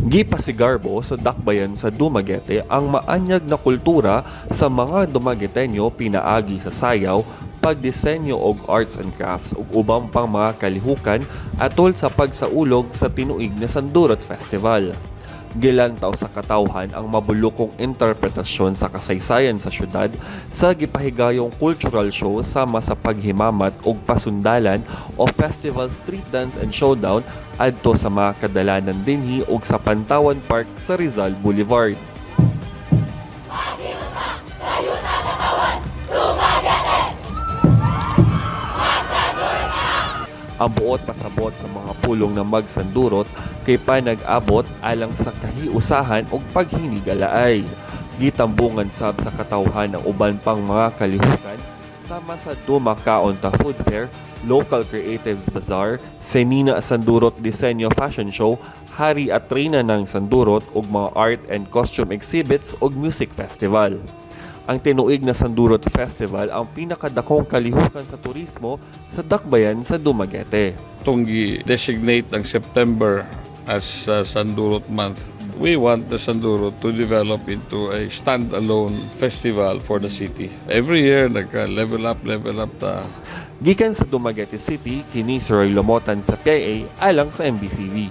Gipasigarbo sa dakbayan sa Dumaguete ang maanyag na kultura sa mga Dumagueteño pinaagi sa sayaw, pagdisenyo og arts and crafts ug ubang pang mga kalihukan atol sa pagsaulog sa tinuig na Sandurot Festival. Gilantaw sa katawhan ang mabulukong interpretasyon sa kasaysayan sa syudad sa gipahigayong cultural show sama sa paghimamat og pasundalan o Festival Street Dance and Showdown adto sa mga kadalanan dinhi og sa Pantawan Park sa Rizal Boulevard. Ang buot pasabot sa mga pulong na magsandurot kay panag-abot alang sa kahiusahan ug paghinigalaay. Gitambungan sab sa katawhan ng uban pang mga kalihukan sama sa Duma Kaunta Food Fair, Local Creatives Bazaar, Senina Sandurot Disenyo Fashion Show, Hari at Reyna ng Sandurot ug mga art and costume exhibits ug music festival. Ang tinuig na Sandurot Festival ang pinakadakong kalihukan sa turismo sa dakbayan sa Dumaguete. Itong designate ng September as Sandurot Month, we want the Sandurot to develop into a standalone festival for the city. Every year, nagka-level up ta. Gikan sa Dumaguete City, kini si Roy Lomotan sa PIA alang sa MBCV.